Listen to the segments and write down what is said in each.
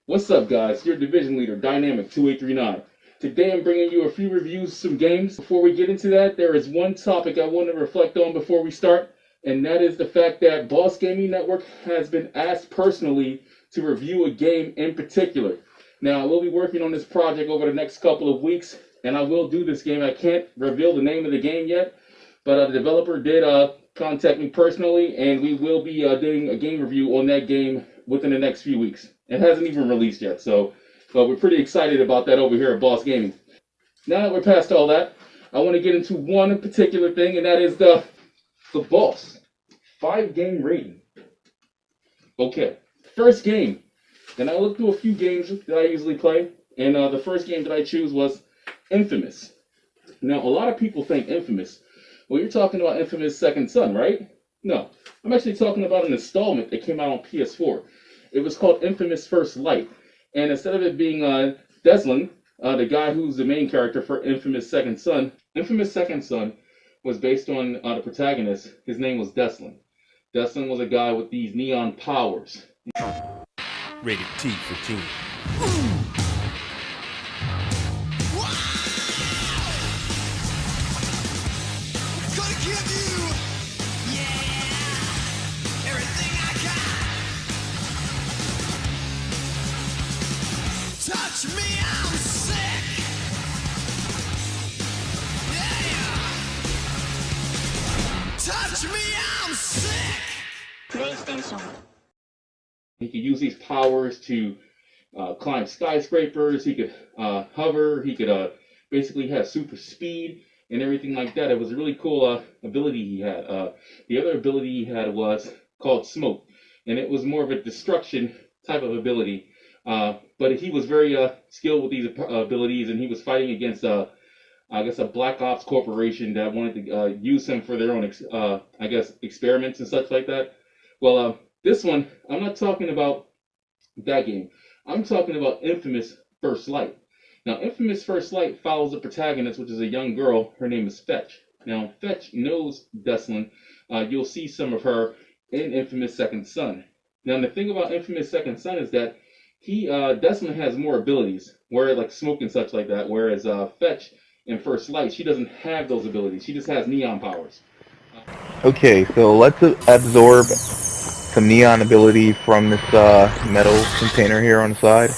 What's up, guys? Your division leader, Dynamic 2839. Today I'm bringing you a few reviews of some games. Before we get into that, there is one topic I want to reflect on before we start, and that is the fact that Boss Gaming Network has been asked personally to review a game in particular. Now, I will be working on this project over the next couple of weeks, and I will do this game. I can't reveal the name of the game yet, but the developer did contact me personally, and we will be doing a game review on that game within the next few weeks. It hasn't even released yet, but we're pretty excited about that over here at Boss Gaming. Now that we're past all that, I want to get into one particular thing, and that is the Boss 5-game rating. Okay, first game. Then I looked through a few games that I usually play, and the first game that I choose was Infamous. Now, a lot of people think Infamous, well, you're talking about Infamous Second Son, right? No, I'm actually talking about an installment that came out on PS4. It was called Infamous First Light, and instead of it being Deslan, the guy who's the main character for Infamous Second Son, Infamous Second Son was based on the protagonist. His name was Deslan. Deslan was a guy with these neon powers. Rated T for teen. Touch me, I'm sick. Yeah. Touch me, I'm sick. PlayStation. He could use these powers to climb skyscrapers. He could hover. He could basically have super speed and everything like that. It was a really cool ability he had. The other ability he had was called Smoke, and it was more of a destruction type of ability. But he was very skilled with these abilities, and he was fighting against, I guess, a Black Ops corporation that wanted to use him for their own, I guess, experiments and such like that. Well, this one, I'm not talking about that game. I'm talking about Infamous First Light. Now, Infamous First Light follows the protagonist, which is a young girl. Her name is Fetch. Now, Fetch knows Deslan. You'll see some of her in Infamous Second Son. Now, the thing about Infamous Second Son is that Deslan has more abilities, where like Smoke and such like that, whereas Fetch in First Light, she doesn't have those abilities. She just has neon powers. Okay, so let's absorb some neon ability from this metal container here on the side.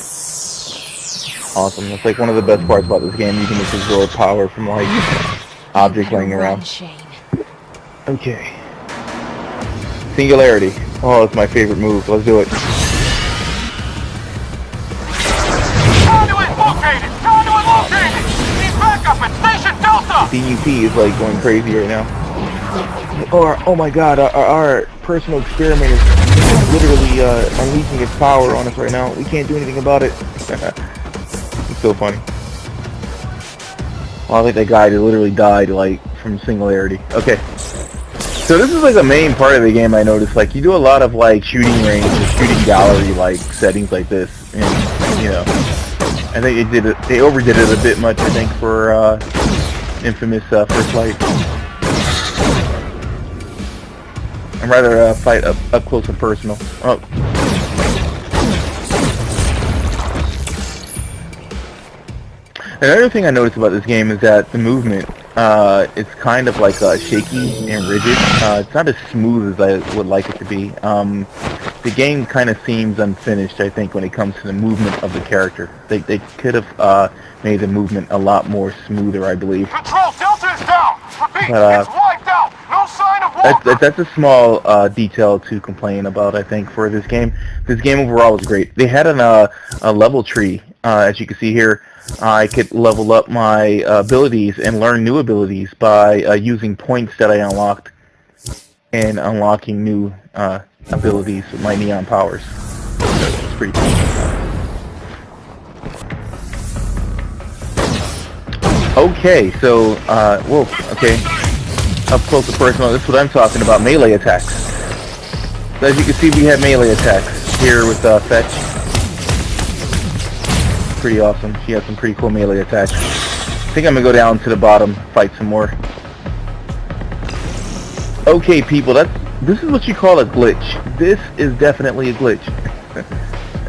Awesome. That's like one of the best parts about this game. You can just absorb power from like objects laying around. Okay. Singularity. Oh, it's my favorite move. Let's do it. DUP is like going crazy right now. Or, oh my god, our personal experiment is literally unleashing its power on us right now. We can't do anything about it. It's so funny. Well, I think that guy literally died like from singularity. Okay. So this is like the main part of the game. I noticed, like, you do a lot of like shooting range, or shooting gallery like settings like this, and you know, I think they overdid it a bit much. I think for Infamous First Light. I'd rather fight up close and personal. Oh. Another thing I noticed about this game is that the movement, it's kind of like shaky and rigid. It's not as smooth as I would like it to be. The game kind of seems unfinished, I think, when it comes to the movement of the character. They could have made the movement a lot more smoother, I believe. Control, Delta is down! Repeat, But, it's wiped out! No sign of Walker! That's a small detail to complain about, I think, for this game. This game overall was great. They had a level tree, as you can see here. I could level up my abilities and learn new abilities by using points that I unlocked and unlocking new abilities with my neon powers. It's pretty cool. Okay, so, whoa, okay. Up close and personal, that's what I'm talking about, melee attacks. So as you can see, we have melee attacks here with Fetch. Pretty awesome. She has some pretty cool melee attacks. I think I'm gonna go down to the bottom, fight some more. Okay, people, this is what you call a glitch. This is definitely a glitch.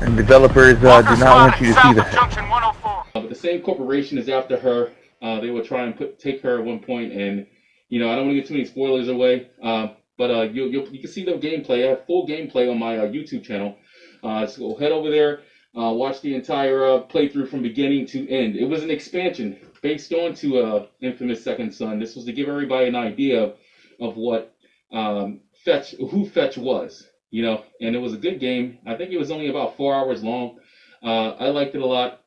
And developers do not want you to see that. But the same corporation is after her. They will try and take her at one point, and you know, I don't want to get too many spoilers away. But you can see the gameplay. I have full gameplay on my YouTube channel. So head over there. Watch the entire playthrough from beginning to end. It was an expansion based on to Infamous Second Son. This was to give everybody an idea of what who Fetch was, you know. And it was a good game. I think it was only about 4 hours long. I liked it a lot.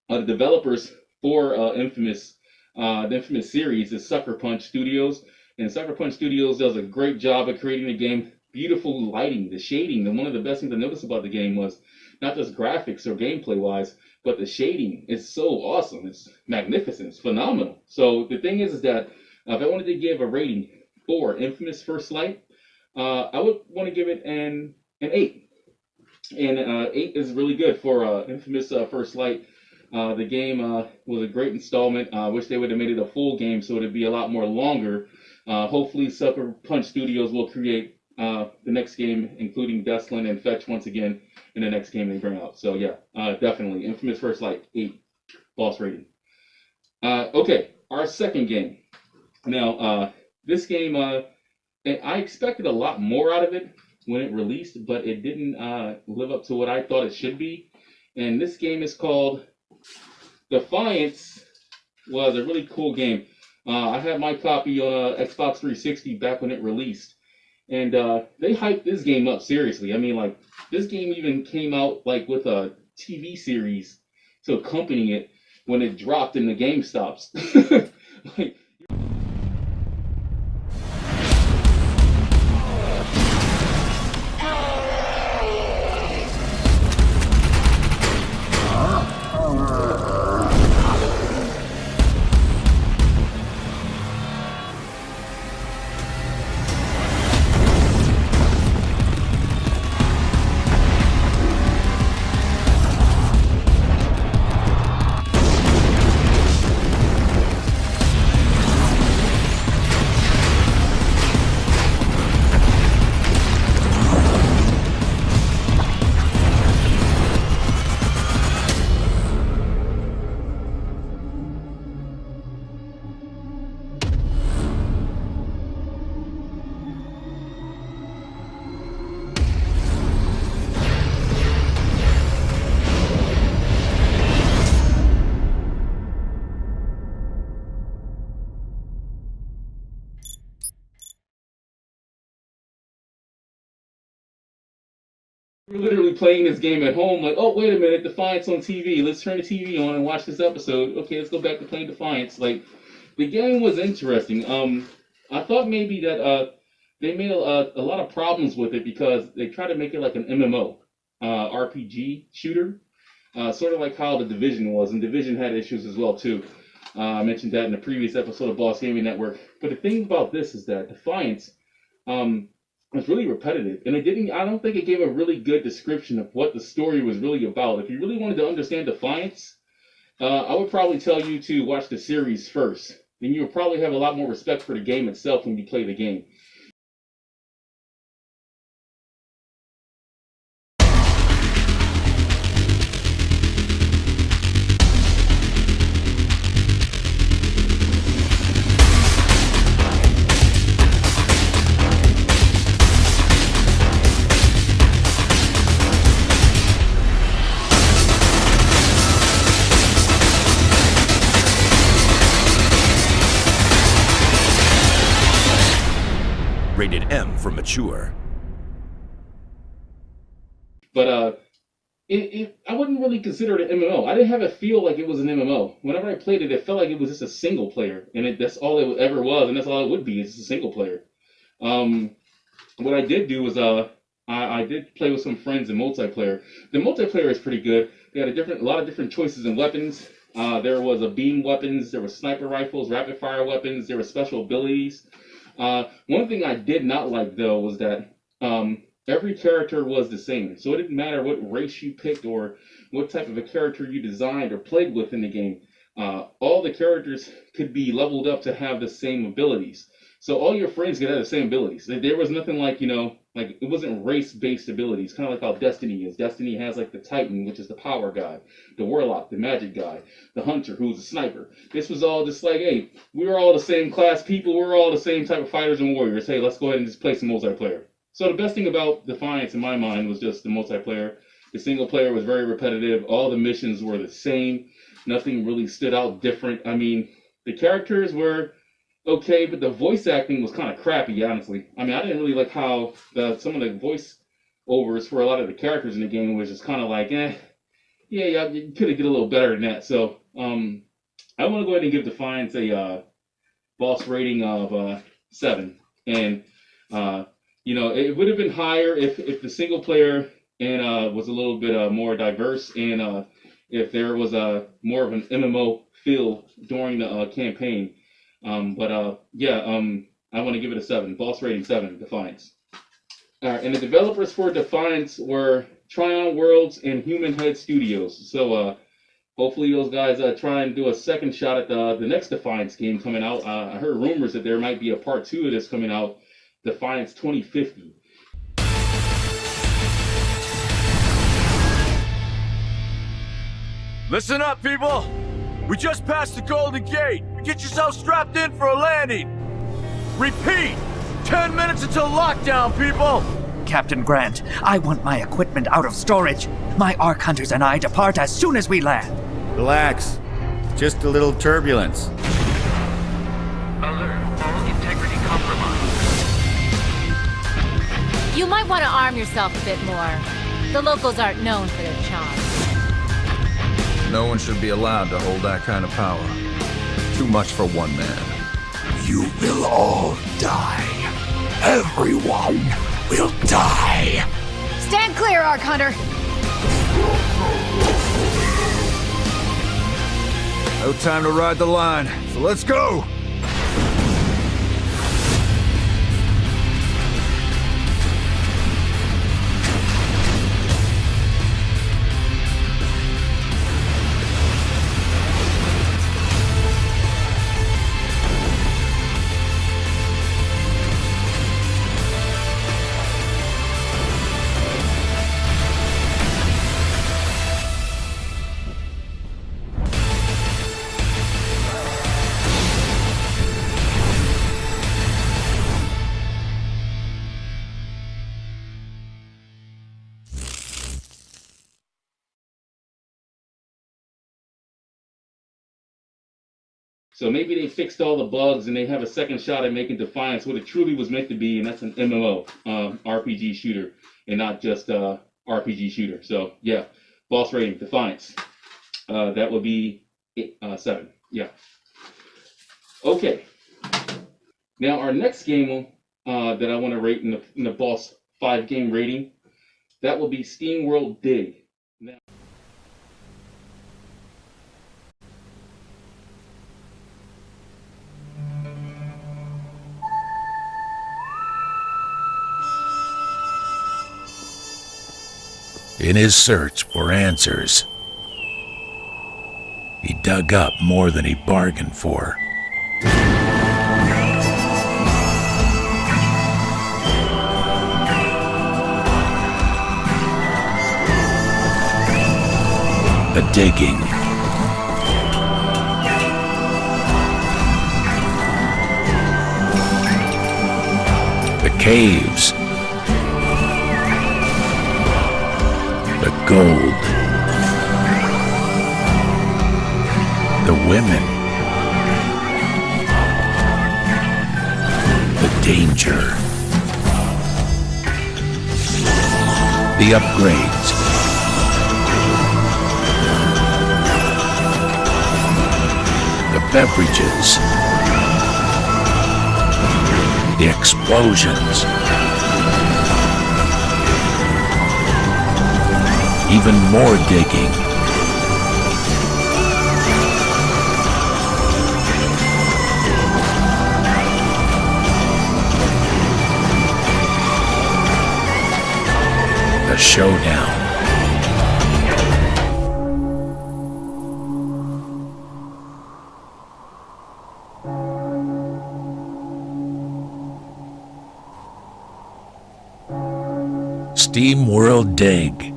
The developers for Infamous, the Infamous series is Sucker Punch Studios, and Sucker Punch Studios does a great job of creating the game. Beautiful lighting, the shading, and one of the best things I noticed about the game was not just graphics or gameplay wise, but the shading is so awesome. It's magnificent. It's phenomenal. So the thing is that if I wanted to give a rating for Infamous First Light, I would want to give it an 8. And 8 is really good for Infamous First Light. The game was a great installment. I wish they would have made it a full game so it'd be a lot more longer. Hopefully Sucker Punch Studios will create the next game, including Deslin and Fetch once again in the next game they bring out. So yeah, definitely Infamous First Light 8 boss rating. Okay, our second game. Now this game, I expected a lot more out of it when it released, but it didn't live up to what I thought it should be. And this game is called Defiance. Was a really cool game. I had my copy on Xbox 360 back when it released. And they hyped this game up seriously. I mean, like, this game even came out like with a TV series to accompany it when it dropped in the GameStops. Like, we're literally playing this game at home, like, oh, wait a minute, Defiance on TV. Let's turn the TV on and watch this episode. Okay, let's go back to playing Defiance. Like, the game was interesting. I thought maybe that they made a lot of problems with it because they tried to make it like an MMO, RPG shooter, sort of like how the Division was, and Division had issues as well too. I mentioned that in the previous episode of Boss Gaming Network. But the thing about this is that Defiance It was really repetitive, and it didn't. I don't think it gave a really good description of what the story was really about. If you really wanted to understand Defiance, I would probably tell you to watch the series first. Then you'll probably have a lot more respect for the game itself when you play the game. Rated M for mature. But I wouldn't really consider it an MMO. I didn't have it feel like it was an MMO. Whenever I played it, it felt like it was just a single player, and that's all it ever was, and that's all it would be. It's just a single player. What I did do was I did play with some friends in multiplayer. The multiplayer is pretty good. They had a lot of different choices in weapons. There was a beam weapons, there were sniper rifles, rapid fire weapons, there were special abilities. One thing I did not like though was that every character was the same. So it didn't matter what race you picked or what type of a character you designed or played with in the game. All the characters could be leveled up to have the same abilities. So all your friends could have the same abilities. There was nothing like, like it wasn't race-based abilities, kind of like how Destiny is. Destiny has like the Titan, which is the power guy, the Warlock, the magic guy, the Hunter, who's a sniper. This was all just like, hey, we're all the same class people. We're all the same type of fighters and warriors. Hey, let's go ahead and just play some multiplayer. So the best thing about Defiance in my mind was just the multiplayer. The single player was very repetitive. All the missions were the same. Nothing really stood out different. I mean, the characters were okay, but the voice acting was kind of crappy, honestly. I mean, I didn't really like how some of the voice overs for a lot of the characters in the game was just kind of like, yeah, you could have did a little better than that. So, I want to go ahead and give Defiance a boss rating of 7. And, it would have been higher if the single player and was a little bit more diverse, and if there was more of an MMO feel during the campaign. I want to give it a 7. Boss rating 7, Defiance. And the developers for Defiance were Tryon Worlds and Human Head Studios. So hopefully those guys try and do a second shot at the next Defiance game coming out. I heard rumors that there might be a part 2 of this coming out, Defiance 2050. Listen up, people! We just passed the Golden Gate. Get yourself strapped in for a landing. Repeat, 10 minutes until lockdown, people. Captain Grant, I want my equipment out of storage. My Ark Hunters and I depart as soon as we land. Relax. Just a little turbulence. Alert, all integrity compromised. You might want to arm yourself a bit more. The locals aren't known for their charm. No one should be allowed to hold that kind of power. Too much for one man. You will all die. Everyone will die. Stand clear, Ark Hunter. No time to ride the line, so let's go! So maybe they fixed all the bugs and they have a second shot at making Defiance what it truly was meant to be, and that's an MMO, RPG shooter, and not just RPG shooter. So yeah, boss rating, Defiance. That would be 7. Yeah. Okay. Now our next game that I want to rate in the boss 5 game rating, that will be Steam World Dig. Now, In his search for answers, he dug up more than he bargained for. The digging. The caves. The gold. The women. The danger. The upgrades. The beverages. The explosions. Even more digging. The showdown. Steam World Dig,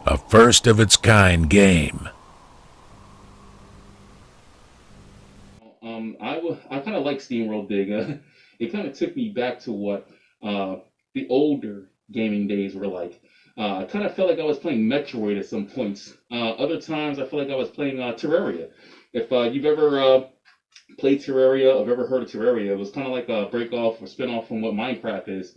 a first-of-its-kind game. I kind of like SteamWorld Dig. It kind of took me back to what the older gaming days were like. I kind of felt like I was playing Metroid at some points. Other times I feel like I was playing Terraria. If you've ever played Terraria, or ever heard of Terraria, it was kind of like a break-off or spin-off from what Minecraft is.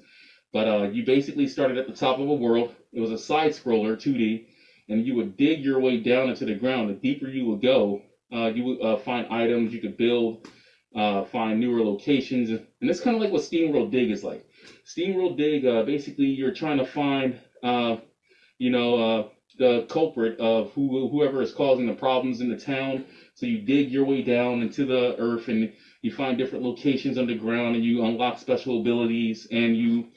But you basically started at the top of a world. It was a side-scroller, 2D, and you would dig your way down into the ground. The deeper you would go, you would find items you could build, find newer locations. And that's kind of like what SteamWorld Dig is like. SteamWorld Dig, basically you're trying to find, the culprit of whoever is causing the problems in the town. So you dig your way down into the earth, and you find different locations underground, and you unlock special abilities, and you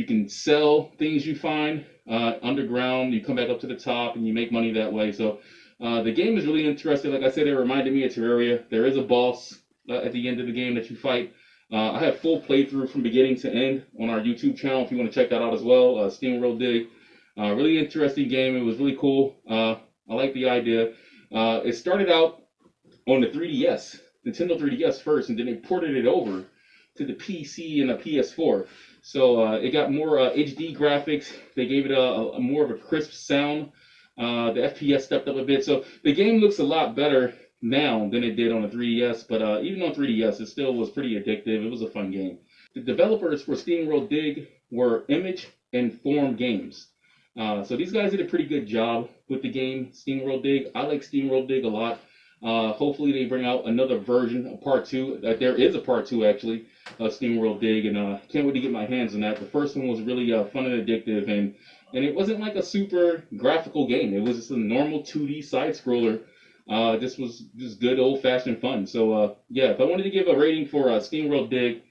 can sell things you find underground. You come back up to the top, and you make money that way. So the game is really interesting. Like I said, it reminded me of Terraria. There is a boss at the end of the game that you fight. I have full playthrough from beginning to end on our YouTube channel if you want to check that out as well. SteamWorld Dig. Really interesting game. It was really cool. I like the idea. It started out on the 3DS, Nintendo 3DS first, and then they ported it over to the PC and the PS4. So it got more HD graphics. They gave it a more of a crisp sound. The FPS stepped up a bit. So the game looks a lot better now than it did on the 3DS. But even on 3DS, it still was pretty addictive. It was a fun game. The developers for SteamWorld Dig were Image and Form Games. So these guys did a pretty good job with the game, SteamWorld Dig. I like SteamWorld Dig a lot. Hopefully they bring out another version, a part 2. There is a part 2 actually of SteamWorld Dig, and can't wait to get my hands on that. The first one was really fun and addictive, and it wasn't like a super graphical game. It was just a normal 2D side scroller. This was just good old fashioned fun. So yeah, if I wanted to give a rating for SteamWorld Dig,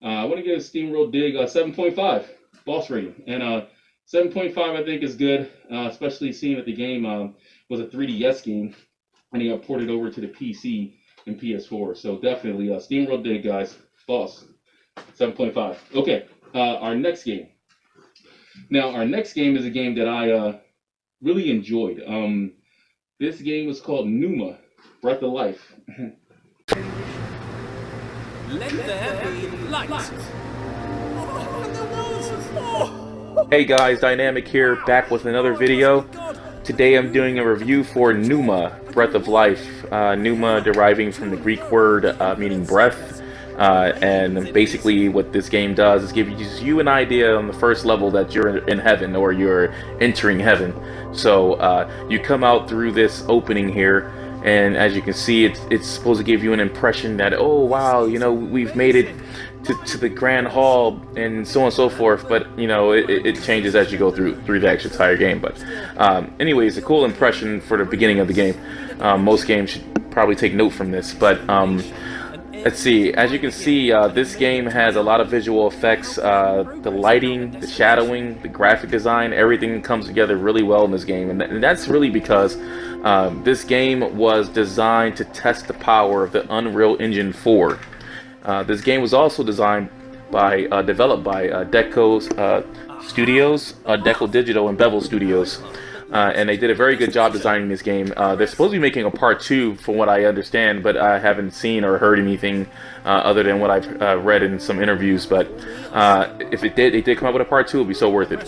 I want to give SteamWorld Dig 7.5 boss rating, and 7.5 I think is good, especially seeing that the game was a 3DS game. And he got ported over to the PC and PS4. So definitely SteamWorld Dig, guys. Boss. 7.5. Okay, our next game. Now, our next game is a game that I really enjoyed. This game was called Numa, Breath of Life. Let there be light. Hey guys, Dynamic here, back with another video. Today I'm doing a review for Numa, Breath of Life. Numa deriving from the Greek word meaning breath. And basically what this game does is gives you an idea on the first level that you're in heaven, or you're entering heaven. So you come out through this opening here, and as you can see, it's supposed to give you an impression that, oh wow, you know, we've made it to the Grand Hall and so on and so forth. But you know, it changes as you go through the actual entire game. But anyways, a cool impression for the beginning of the game. Most games should probably take note from this. But Let's see. As you can see, this game has a lot of visual effects. The lighting, the shadowing, the graphic design, everything comes together really well in this game. And that's really because this game was designed to test the power of the Unreal Engine 4. This game was also developed by Deco Studios, Deco Digital, and Bevel Studios. And they did a very good job designing this game. They're supposed to be making a part 2, from what I understand, but I haven't seen or heard anything other than what I've read in some interviews. But if they did come up with a part 2, it'll be so worth it.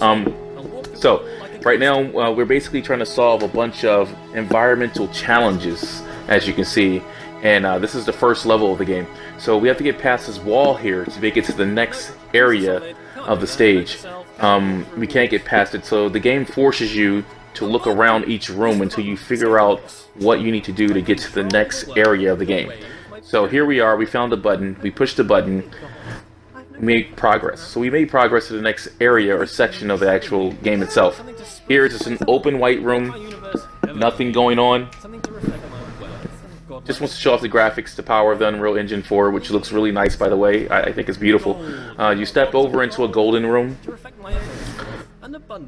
So right now, we're basically trying to solve a bunch of environmental challenges, as you can see. And this is the first level of the game. So we have to get past this wall here to make it to the next area of the stage. We can't get past it, so the game forces you to look around each room until you figure out what you need to do to get to the next area of the game. So here we are, we found the button, we pushed the button, we made progress. So we made progress to the next area or section of the actual game itself. Here it's just an open white room, nothing going on. Just wants to show off the graphics, the power of the Unreal Engine 4, which looks really nice, by the way. I think it's beautiful. You step over into a golden room,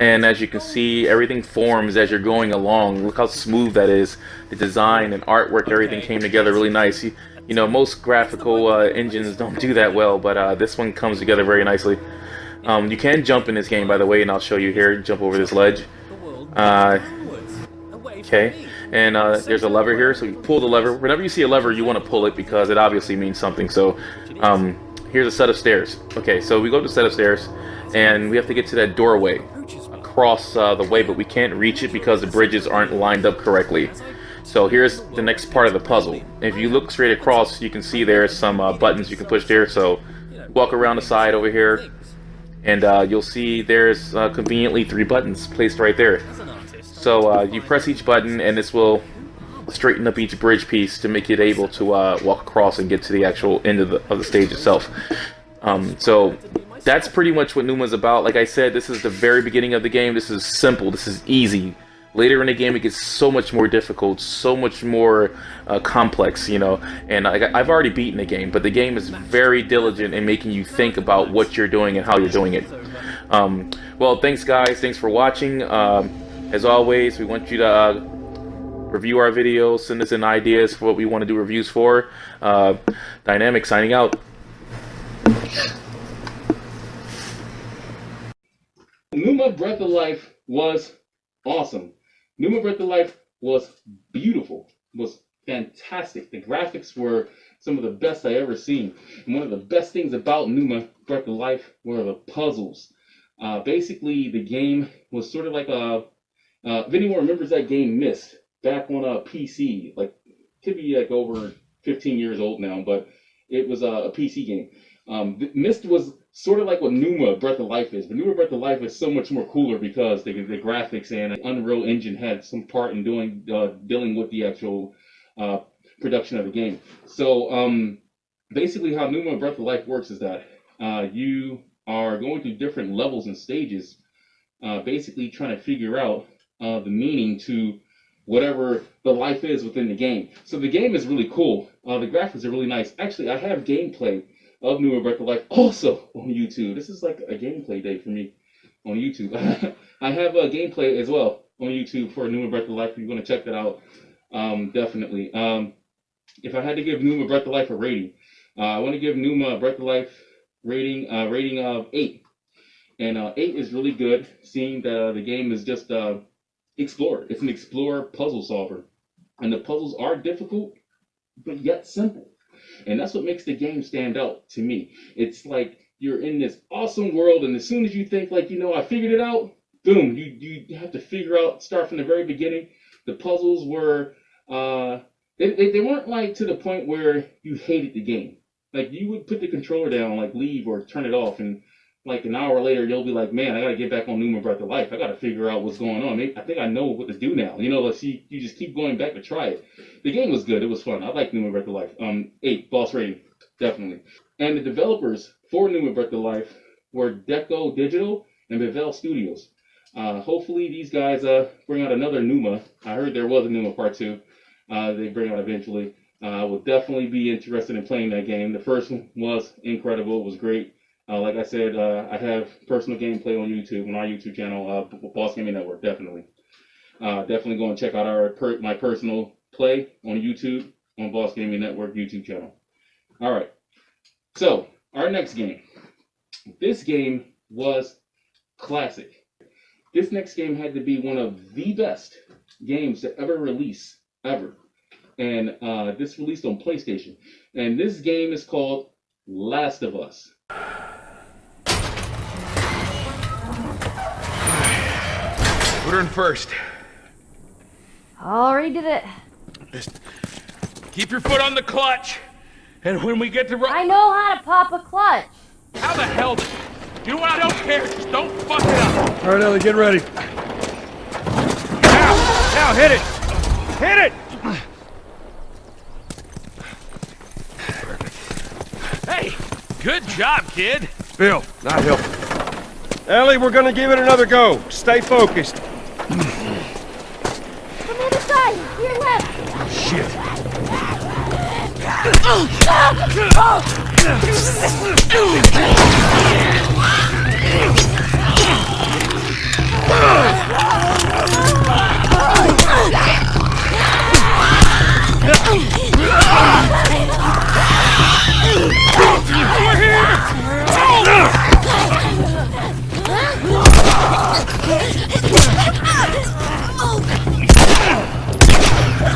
and as you can see, everything forms as you're going along. Look how smooth that is. The design and artwork, everything came together really nice. You know, most graphical engines don't do that well, but this one comes together very nicely. You can jump in this game, by the way, and I'll show you here. Jump over this ledge. Okay. And there's a lever here, so you pull the lever. Whenever you see a lever, you want to pull it because it obviously means something. So here's a set of stairs. Okay, so we go to a set of stairs, and we have to get to that doorway across the way, but we can't reach it because the bridges aren't lined up correctly. So here's the next part of the puzzle. If you look straight across, you can see there's some buttons you can push there. So walk around the side over here, and you'll see there's conveniently 3 buttons placed right there. So you press each button, and this will straighten up each bridge piece to make it able to walk across and get to the actual end of the stage itself. So that's pretty much what Numa's about. Like I said, this is the very beginning of the game. This is simple. This is easy. Later in the game, it gets so much more difficult, so much more complex, you know. And I've already beaten the game, but the game is very diligent in making you think about what you're doing and how you're doing it. Well, thanks, guys. Thanks for watching. As always, we want you to review our videos, send us in ideas for what we want to do reviews for. Dynamic signing out. Numa Breath of Life was awesome. Numa Breath of Life was beautiful, was fantastic. The graphics were some of the best I ever seen. And one of the best things about Numa Breath of Life were the puzzles. Basically, the game was sort of like a... if anyone remembers that game Myst, back on a PC, like, could be like over 15 years old now, but it was a PC game. Myst was sort of like what Numa Breath of Life is, but Numa Breath of Life is so much more cooler because the graphics and Unreal Engine had some part in dealing with the actual production of the game. So basically how Numa Breath of Life works is that you are going through different levels and stages, basically trying to figure out the meaning to whatever the life is within the game. So the game is really cool. The graphics are really nice. Actually, I have gameplay of Numa Breath of Life also on YouTube. This is like a gameplay day for me on YouTube. I have a gameplay as well on YouTube for Numa Breath of Life. If you want to check that out, definitely. If I had to give Numa Breath of Life a rating, I want to give Numa Breath of Life rating of 8. And 8 is really good, seeing that the game is just Explorer. It's an Explorer puzzle solver. And the puzzles are difficult, but yet simple. And that's what makes the game stand out to me. It's like you're in this awesome world, and as soon as you think, like, you know, I figured it out, boom, you have to figure out, start from the very beginning. The puzzles were, they weren't like to the point where you hated the game. Like, you would put the controller down, like leave or turn it off, and like an hour later, you'll be like, man, I gotta get back on Numa Breath of Life. I gotta figure out what's going on. I think I know what to do now. You know, let's see, you just keep going back to try it. The game was good. It was fun. I like Numa Breath of Life. 8, boss rating, definitely. And the developers for Numa Breath of Life were Deco Digital and Bevel Studios. Hopefully these guys bring out another Numa. I heard there was a Numa Part 2. They bring out eventually. I will definitely be interested in playing that game. The first one was incredible. It was great. Like I said, I have personal gameplay on YouTube, on our YouTube channel, Boss Gaming Network, definitely. Definitely go and check out my personal play on YouTube, on Boss Gaming Network YouTube channel. All right. So, our next game. This game was classic. This next game had to be one of the best games to ever release, ever. And this released on PlayStation. And this game is called Last of Us. Put her in first. Already did it. Just keep your foot on the clutch. And when we get to I know how to pop a clutch. How the hell? You know what? I don't care. Just don't fuck it up. All right, Ellie, get ready. Now, hit it. Hit it. Hey, good job, kid. Bill, not help. Ellie, we're gonna give it another go. Stay focused. From the other side, to your left. Shit.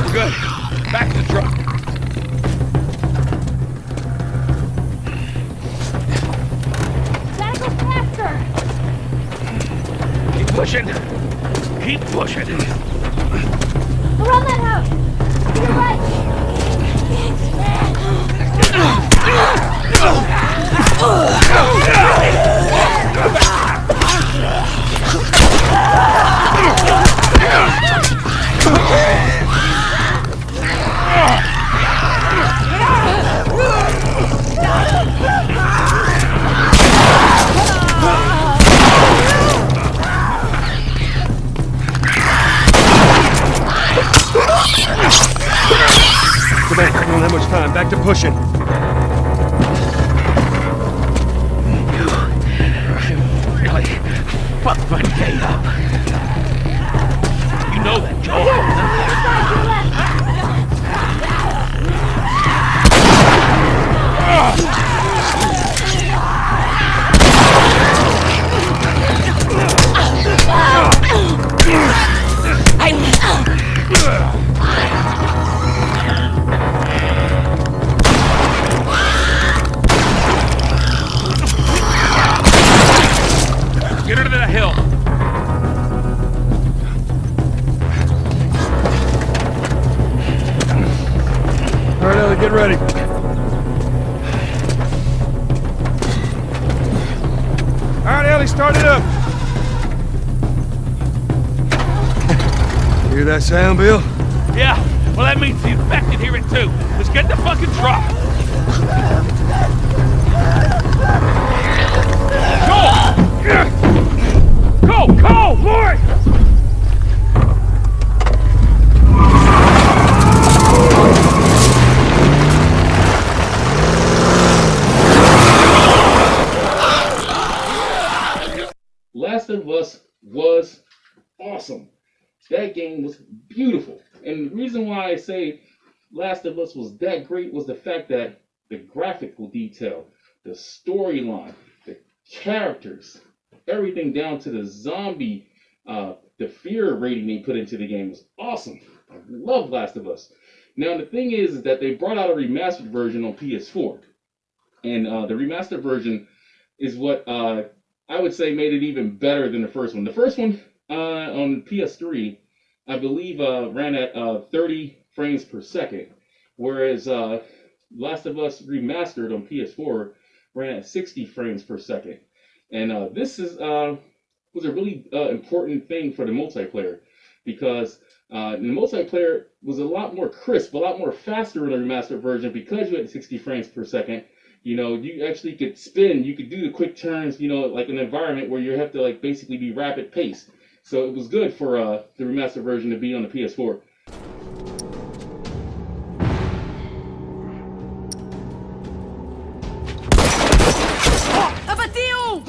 We're good. Back to the truck. Gotta go faster. Keep pushing. Keep pushing. Around that house. To your right. Come back, I don't have much time. Back to pushing. Really fucked my day up. You know that, Joel. Get her to that hill. All right, Ellie, get ready. All right, Ellie, start it up. Hear that sound, Bill? Yeah, well that means the infected hear it too. Let's get the fucking truck. Go, boy! Last of Us was awesome. That game was beautiful. And the reason why I say Last of Us was that great was the fact that the graphical detail, the storyline, the characters, everything down to the zombie, the fear rating they put into the game was awesome. I love Last of Us. Now the thing is that they brought out a remastered version on PS4. And the remastered version is what I would say made it even better than the first one. The first one on PS3, I believe, ran at 30 frames per second, whereas Last of Us Remastered on PS4 ran at 60 frames per second. And this was a really important thing for the multiplayer, because the multiplayer was a lot more crisp, a lot more faster in the remastered version because you had 60 frames per second. You know, you actually could spin, you could do the quick turns, you know, like an environment where you have to like basically be rapid pace. So it was good for the remastered version to be on the PS4. Bati-o!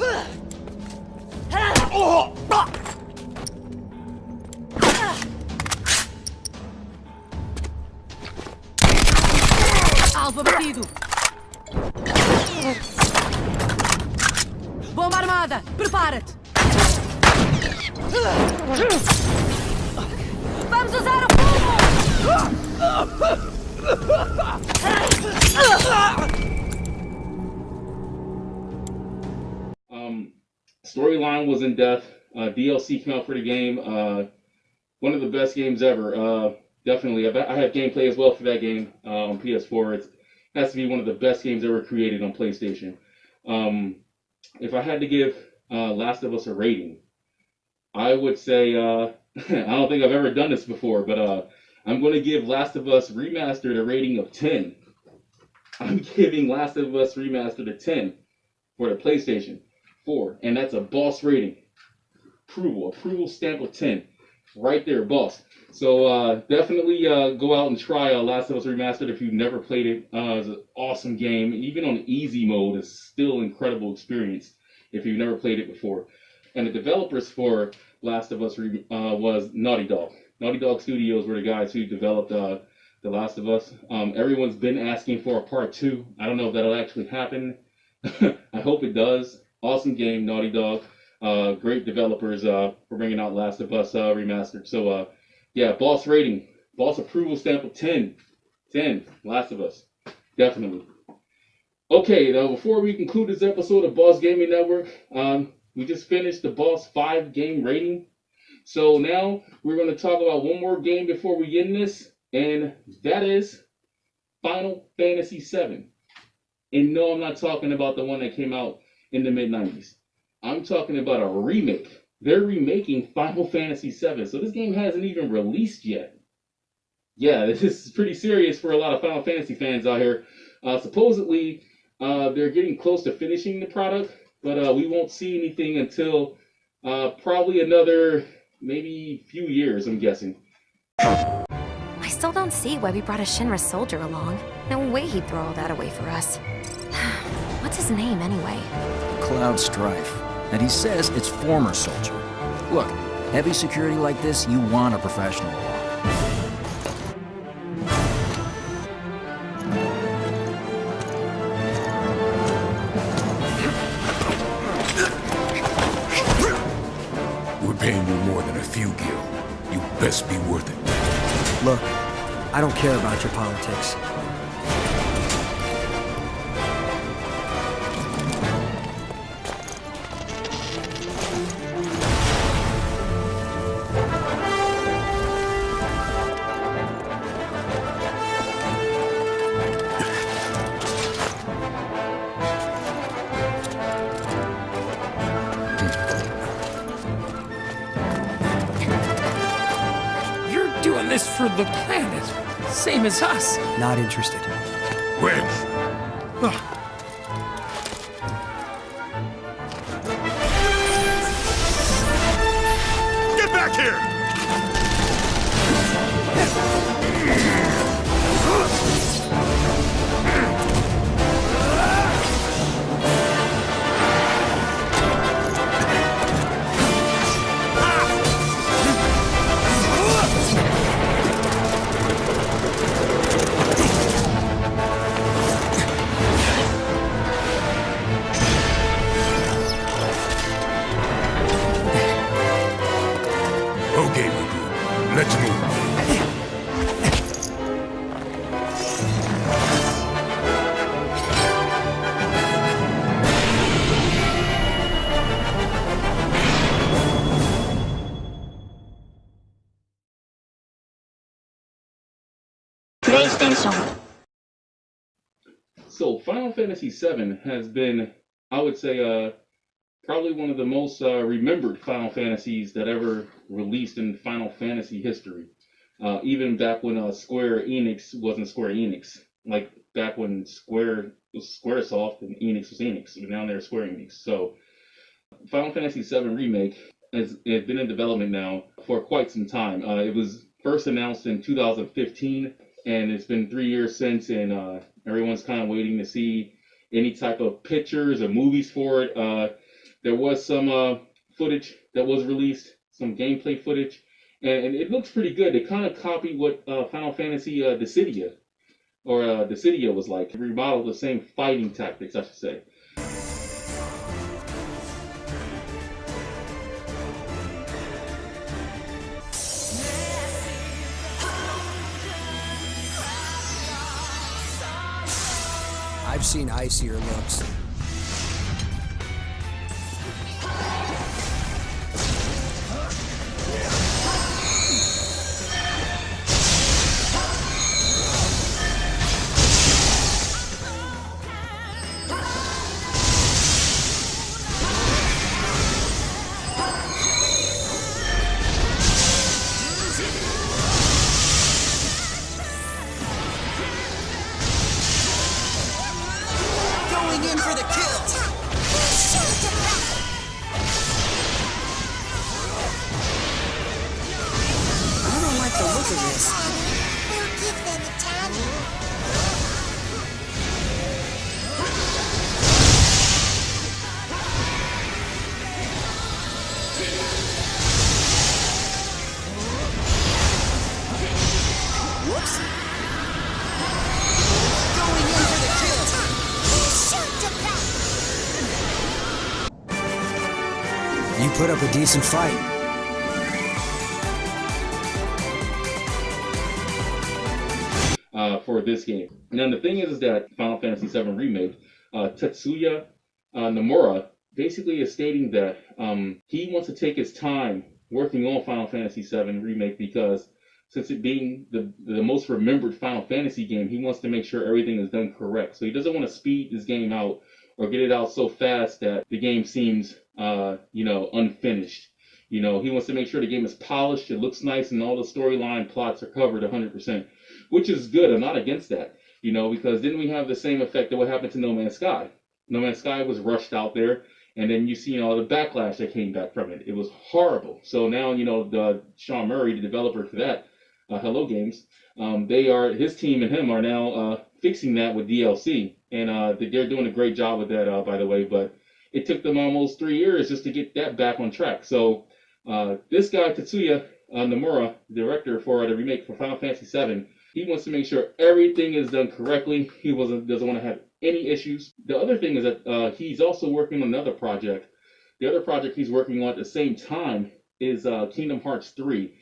Alvo batido. Bomba armada, prepara-te. Vamos usar o fogo! Storyline was in depth. DLC came out for the game. One of the best games ever. Definitely. I have gameplay as well for that game on PS4. It has to be one of the best games ever created on PlayStation. If I had to give Last of Us a rating, I would say, I don't think I've ever done this before, but I'm going to give Last of Us Remastered a rating of 10. I'm giving Last of Us Remastered a 10 for the PlayStation 4, and that's a boss rating. Approval stamp of 10. Right there, boss. So definitely go out and try Last of Us Remastered if you've never played it. It's an awesome game. Even on easy mode, it's still an incredible experience if you've never played it before. And the developers for Last of Us was Naughty Dog. Naughty Dog Studios were the guys who developed The Last of Us. Everyone's been asking for a part 2. I don't know if that'll actually happen. I hope it does. Awesome game, Naughty Dog. Great developers for bringing out Last of Us Remastered. So, yeah, boss rating. Boss approval stamp of 10. 10. Last of Us. Definitely. Okay, now before we conclude this episode of Boss Gaming Network, we just finished the Boss 5 game rating. So now we're going to talk about one more game before we end this, and that is Final Fantasy VII. And no, I'm not talking about the one that came out in the mid-90s. I'm talking about a remake. They're remaking Final Fantasy VII, so this game hasn't even released yet. Yeah, this is pretty serious for a lot of Final Fantasy fans out here. Supposedly, they're getting close to finishing the product, but we won't see anything until probably another, maybe few years, I'm guessing. I still don't see why we brought a Shinra soldier along. No way he'd throw all that away for us. What's his name, anyway? Cloud Strife. And he says it's former soldier. Look, heavy security like this, you want a professional. We're paying you more than a few gil. You best be worth it. Look, I don't care about your politics. This for the planet, same as us. Not interested. When? Get back here! Okay, Riku. Let's move. PlayStation. So Final Fantasy VII has been, I would say, probably one of the most remembered Final Fantasies that ever released in Final Fantasy history. Even back when Square Enix wasn't Square Enix. Like back when Square was Squaresoft and Enix was Enix. And now they're Square Enix. So Final Fantasy VII Remake has been in development now for quite some time. It was first announced in 2015, and it's been 3 years since, and everyone's kind of waiting to see any type of pictures or movies for it. There was some footage that was released, some gameplay footage, and it looks pretty good. They kind of copied what Final Fantasy Dissidia was like. Remodeled the same fighting tactics, I should say. I've seen icier looks. You put up a decent fight. For this game. Now the thing is that Final Fantasy VII Remake, Tetsuya Nomura basically is stating that he wants to take his time working on Final Fantasy VII Remake because since it being the most remembered Final Fantasy game, he wants to make sure everything is done correct. So he doesn't want to speed this game out or get it out so fast that the game seems unfinished. He wants to make sure the game is polished, it looks nice, and all the storyline plots are covered 100%, which is good. I'm not against that, because didn't we have the same effect that what happened to No Man's Sky? No Man's Sky was rushed out there, and then you see all the backlash that came back from it. It was horrible. So now, the Sean Murray, the developer for that, Hello Games, his team and him are now fixing that with DLC, and they're doing a great job with that, by the way, but it took them almost 3 years just to get that back on track. So this guy, Tetsuya Nomura, director for the remake for Final Fantasy VII, he wants to make sure everything is done correctly. He doesn't want to have any issues. The other thing is that he's also working on another project. The other project he's working on at the same time is Kingdom Hearts 3.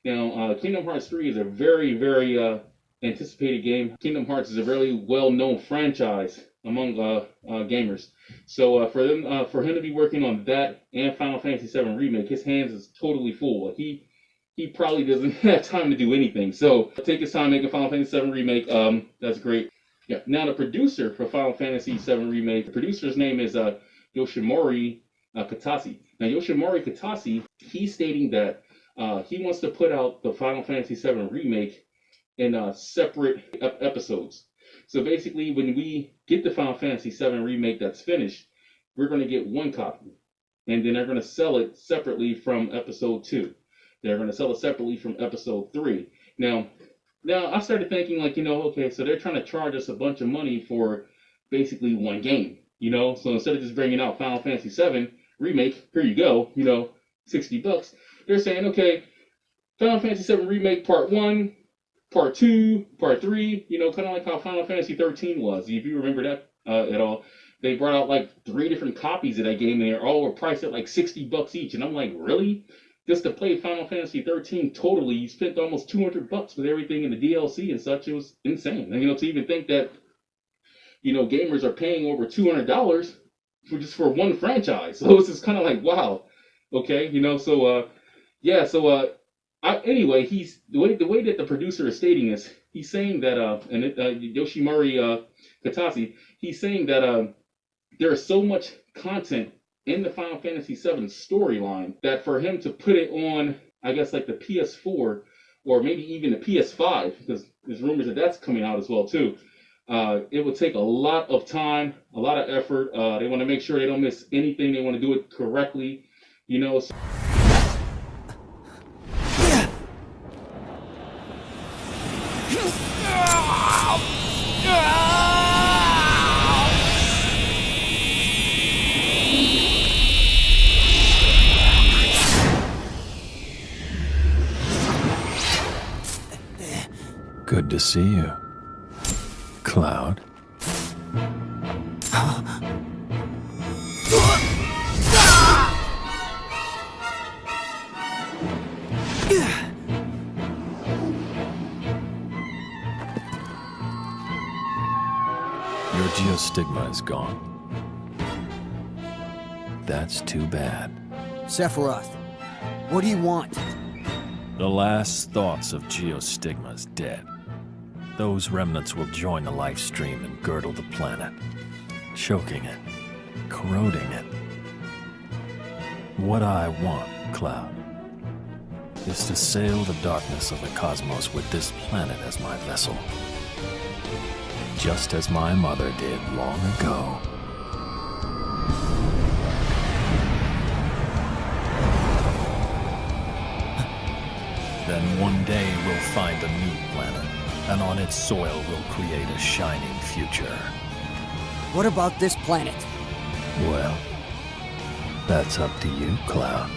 Now, Kingdom Hearts 3 is a very, very anticipated game. Kingdom Hearts is a very well-known franchise among gamers. So for him to be working on that and Final Fantasy VII Remake, his hands is totally full. He probably doesn't have time to do anything. So take his time making Final Fantasy VII Remake. That's great. Yeah. Now the producer for Final Fantasy VII Remake, the producer's name is Yoshinori Kitase. Now Yoshinori Kitase he's stating that he wants to put out the Final Fantasy VII Remake in separate episodes. So basically, when we get the Final Fantasy VII Remake that's finished, we're going to get one copy. And then they're going to sell it separately from episode 2. They're going to sell it separately from episode 3. Now I started thinking, like, okay, so they're trying to charge us a bunch of money for basically one game, So instead of just bringing out Final Fantasy VII Remake, here you go, $60. They're saying, okay, Final Fantasy VII Remake Part 1, Part 2, Part 3, kind of like how Final Fantasy 13 was. If you remember that at all, they brought out like 3 different copies of that game, and they all were priced at like $60 each. And I'm like, really? Just to play Final Fantasy 13 totally, you spent almost $200 with everything in the DLC and such. It was insane. And, to even think that, gamers are paying over $200 for one franchise. So it's just kind of like, wow. Okay, anyway, he's the way that the producer is stating this, he's saying that Yoshinori Katase, he's saying that there is so much content in the Final Fantasy VII storyline that for him to put it on, I guess, like the PS4 or maybe even the PS5, because there's rumors that that's coming out as well too, it would take a lot of time, a lot of effort. They want to make sure they don't miss anything. They want to do it correctly, So Good to see you, Cloud. Your geostigma is gone. That's too bad. Sephiroth, what do you want? The last thoughts of geostigma's dead. Those remnants will join the life stream and girdle the planet, choking it, corroding it. What I want, Cloud, is to sail the darkness of the cosmos with this planet as my vessel. Just as my mother did long ago. Then one day we'll find a new planet, and on its soil we'll create a shining future. What about this planet? Well, that's up to you, Cloud.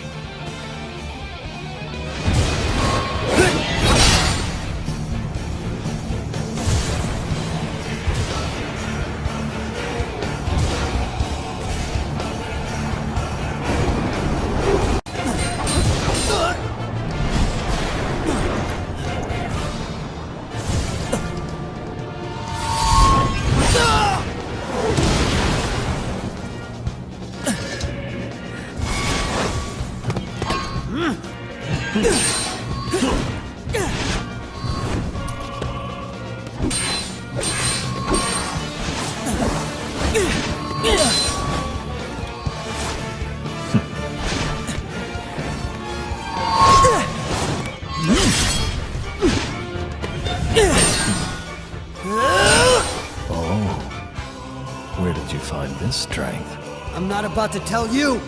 Where did you find this strength? I'm not about to tell you!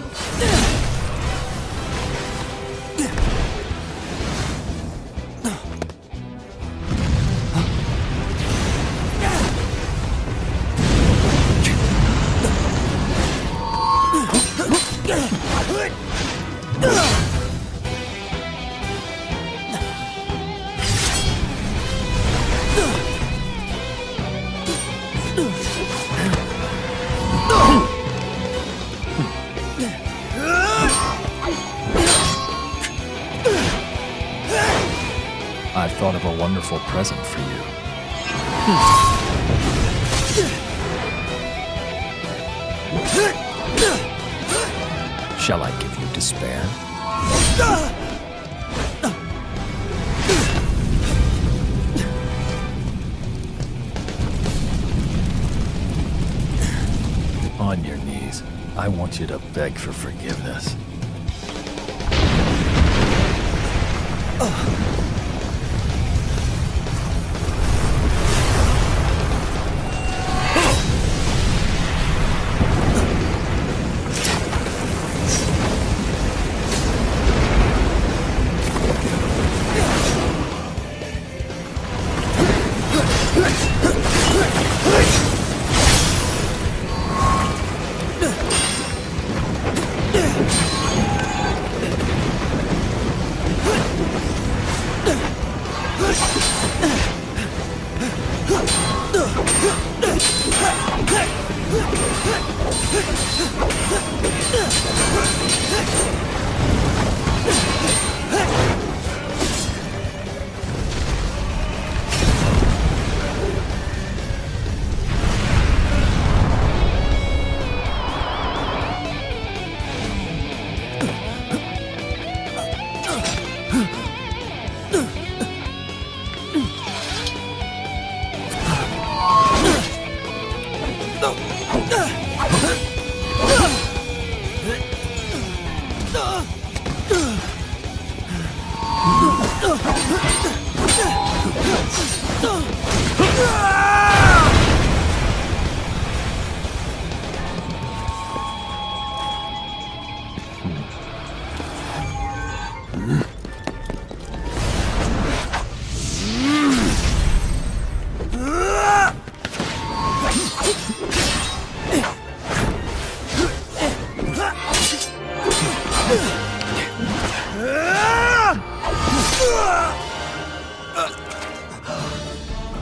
I thought of a wonderful present for you. Shall I give you despair? On your knees, I want you to beg for forgiveness.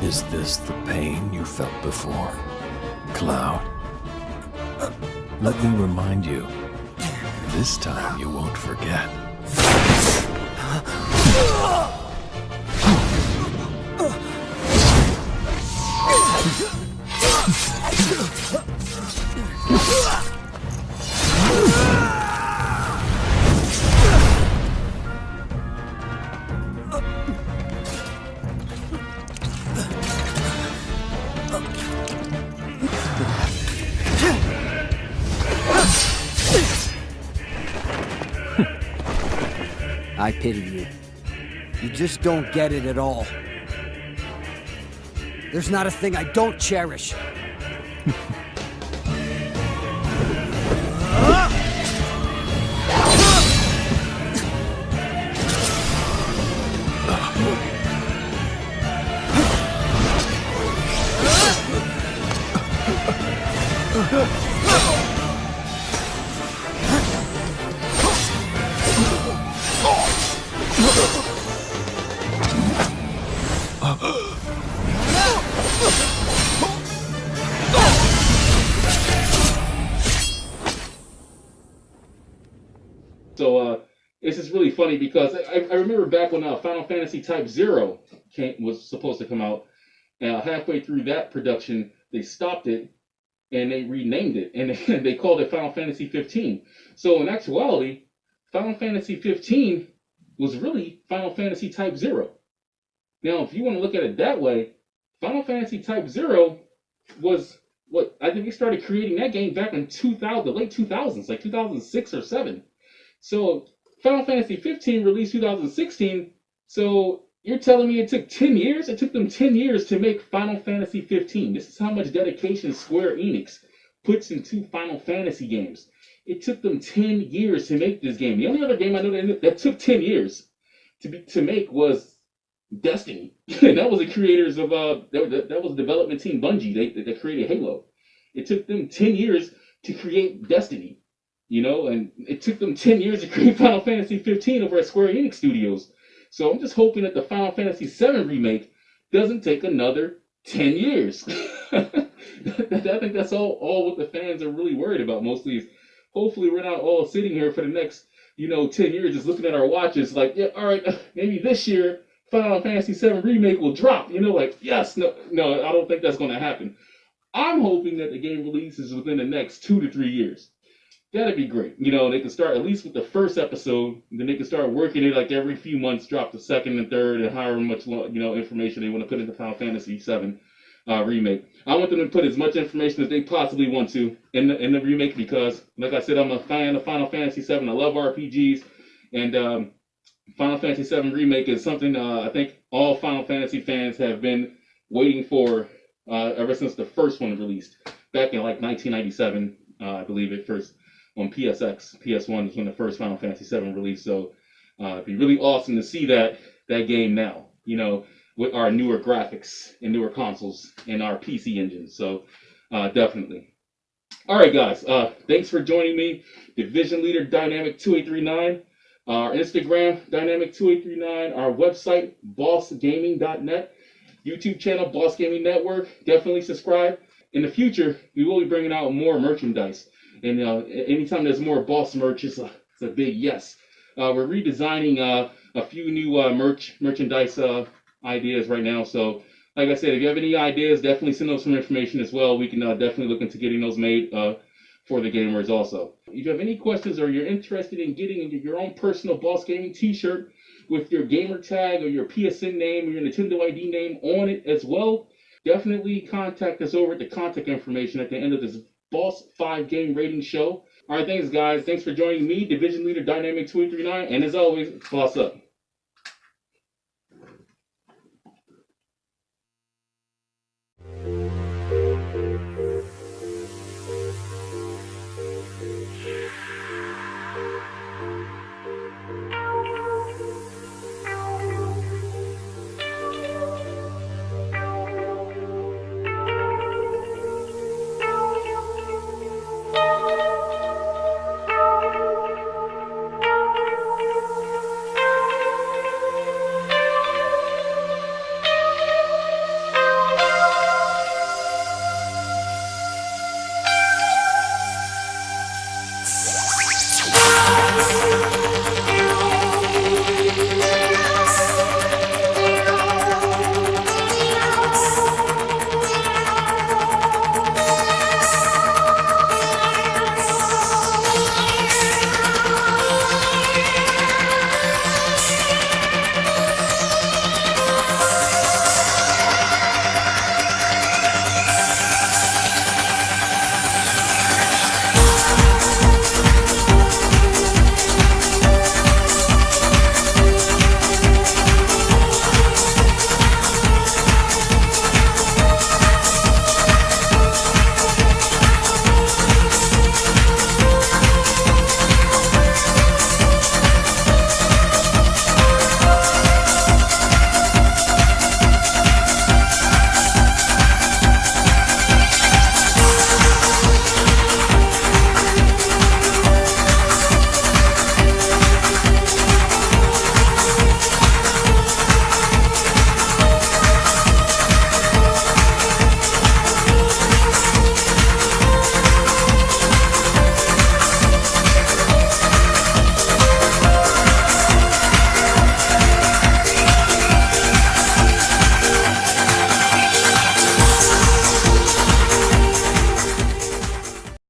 Is this the pain you felt before, Cloud? Let me remind you, this time you won't forget. I pity you. You just don't get it at all. There's not a thing I don't cherish. So it's just really funny because I remember back when Final Fantasy Type 0 was supposed to come out, halfway through that production, they stopped it and they renamed it and they called it Final Fantasy 15. So in actuality, Final Fantasy 15 was really Final Fantasy Type 0. Now, if you want to look at it that way, Final Fantasy Type 0 was what I think they started creating that game back in the late 2000s, like 2006 or 7. So Final Fantasy 15 released 2016. So you're telling me it took 10 years? It took them 10 years to make Final Fantasy 15. This is how much dedication Square Enix puts into Final Fantasy games. It took them 10 years to make this game. The only other game I know that took 10 years to make was Destiny. And that was the creators of that was the development team Bungie. They created Halo. It took them 10 years to create Destiny. You know, and it took them 10 years to create Final Fantasy 15 over at Square Enix Studios. So I'm just hoping that the Final Fantasy 7 remake doesn't take another 10 years. I think that's all what the fans are really worried about mostly is hopefully we're not all sitting here for the next, 10 years just looking at our watches like, yeah, all right, maybe this year Final Fantasy 7 remake will drop. Yes, no, I don't think that's going to happen. I'm hoping that the game releases within the next 2 to 3 years. That'd be great. They can start at least with the first episode, and then they can start working it like every few months, drop the second and third, and however much information they want to put into Final Fantasy 7 remake. I want them to put as much information as they possibly want to in the remake because, like I said, I'm a fan of Final Fantasy 7. I love RPGs, and Final Fantasy VII Remake is something I think all Final Fantasy fans have been waiting for ever since the first one released back in like 1997. I believe it first on PSX. PS1 was when the first Final Fantasy VII released. So it'd be really awesome to see that game now, you know, with our newer graphics and newer consoles and our PC engines. So definitely. All right, guys. Thanks for joining me. Division Leader Dynamic 2839. Our Instagram, Dynamic2839. Our website, bossgaming.net. YouTube channel, Boss Gaming Network. Definitely subscribe. In the future, we will be bringing out more merchandise. And anytime there's more Boss merch, it's a big yes. We're redesigning a few new merchandise ideas right now. So, like I said, if you have any ideas, definitely send us some information as well. We can definitely look into getting those made for the gamers also. If you have any questions or you're interested in getting your own personal Boss Gaming t-shirt with your gamer tag or your PSN name or your Nintendo ID name on it as well, definitely contact us over at the contact information at the end of this Boss 5 game rating show. All right, thanks, guys. Thanks for joining me, Division Leader Dynamic 2839. And as always, boss up.